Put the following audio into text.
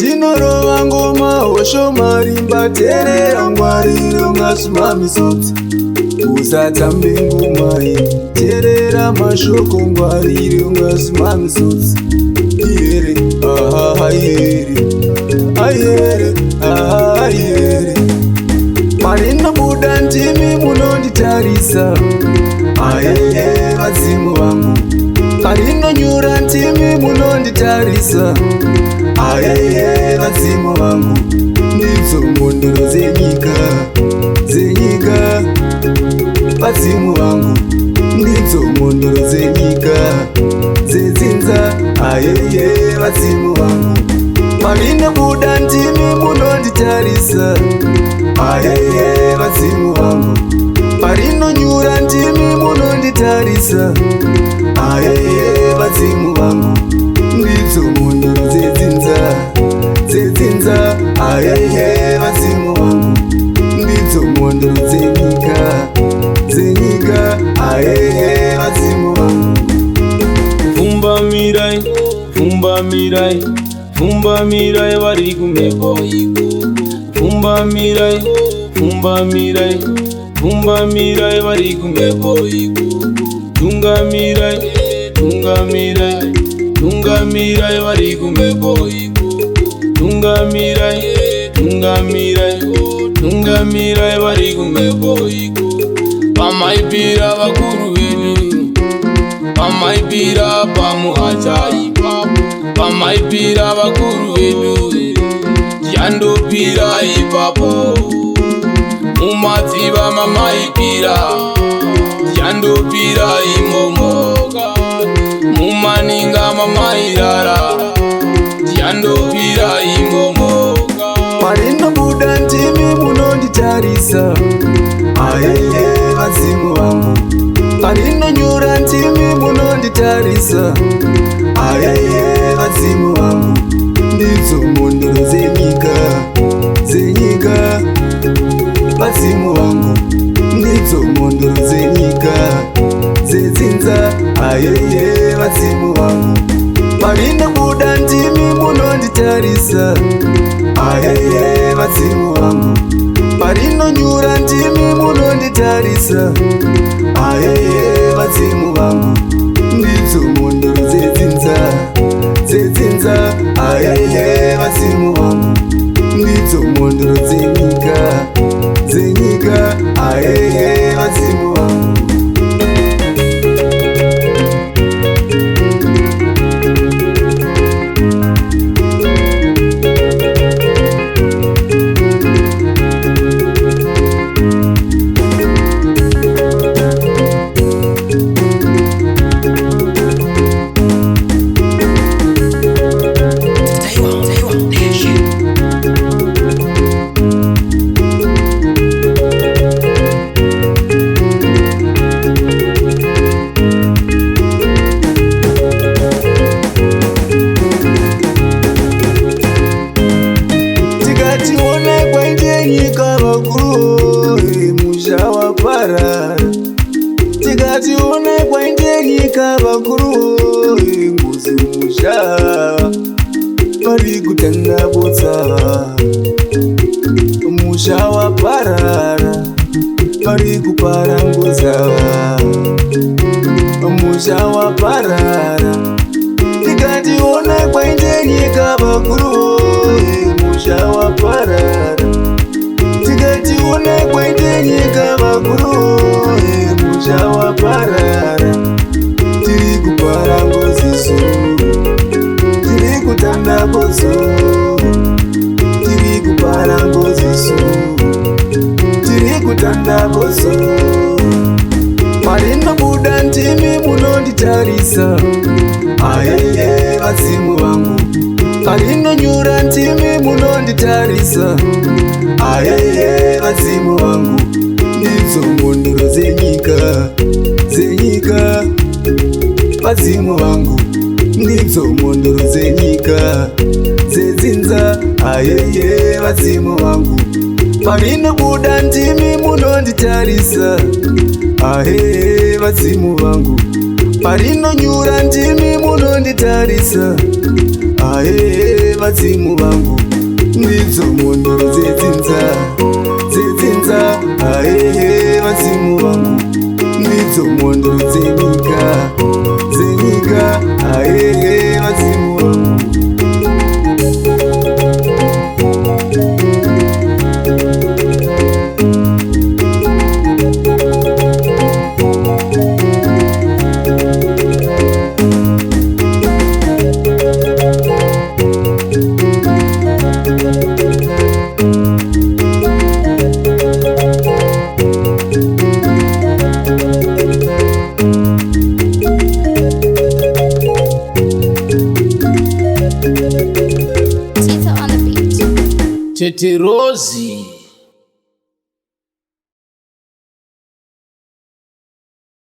Tinorova ngoma hosho marimba terera ngwarire ungasvima misodzi. Usatambe ngoma iyi terera mashoko ngwarire ungasvima misodzi. Ayere ayere ayere ayere marinobuda ndimi munonditarisa. Ayeye vadzimu vangu marinonyura ndimi munonditarisa. Ayeye vadzimu vangu ndidzo mbondoro dzenyika dzenyika. Vadzimu vangu ndidzo mbondoro dzenyika dzedzinza. Ayeye vadzimu vangu marinobuda ndimi munonditarisa. Ayeye vadzimu vangu marinonyura ndimi munonditarisa. Ayeye vadzimu vangu ndidzo mbondoro dzedzinza dzedzinza. Ayeye vadzimu vangu ndidzo mbondoro dzenyika dzenyika. Ayeye vadzimu vangu fumbamirai fumbamirai fumbamirai vari kumhepo fumbamirai fumbamirai fumbamirai vari kumhepo tungamirai tungamirai tungamirai vari kumhepo tungamirai tungamirai tungamirai vari kumhepo pamaipira vakuru vedu pamaipira pamuhacha ipapo pamaipira vakuru vedu yandopira ipapo mumadziva mamaipira yandopira imomo mumaninga mamairara yandopira imomo marinobuda ndimi munonditarisa. Ayeye vadzimu vangu marinonyura ndimi munonditarisa. Ayeye vadzimu vangu ndidzo mbondoro dzenyika dzenyika. Vadzimu vangu ndidzo mbondoro dzenyika dzedzinza. Ayeye vadzimu vangu marinobuda ndimi munonditarisa. Ayeye vadzimu vangu marinonyura ndimi munonditarisa. Ayeye vadzimu vangu ndidzo mbondoro dzedzinza dzedzinza. Ayeye vadzimu vangu ndidzo mbondoro dzenyika dzenyika. Ayeye vadzimu vangu tikatiwonekwa ndenyika vakuru nguzi musha vari kutanga botsa musha waparara vari kupara ngoza musha waparara. Tikatiwonekwa ndenyika vakuru musha waparara tikatiwonekwa ndenyika vakuru musha waparara. Tiri kupara ngoziso tiri kutanda botso tiri kupara ngoziso tiri kutanda botso marinobuda ndimi munonditarisa. Ayeye vadzimu vangu marinonyura ndimi munonditarisa. Ayeye vadzimu vangu ndidzo mbondoro dzenyika dzenyika. Vadzimu vangu ndidzo mbondoro dzenyika dzedzinza. Ayeye vadzimu vangu marinobuda ndimi munonditarisa. Ayeye vadzimu vangu marinonyura ndimi munonditarisa. Ayeye vadzimu vangu ndidzo mondoro dzetsinza ayehe vadzimu vangu ndidzo mondoro dzenyika ayehe vadzimu vangu. Tete Rozi.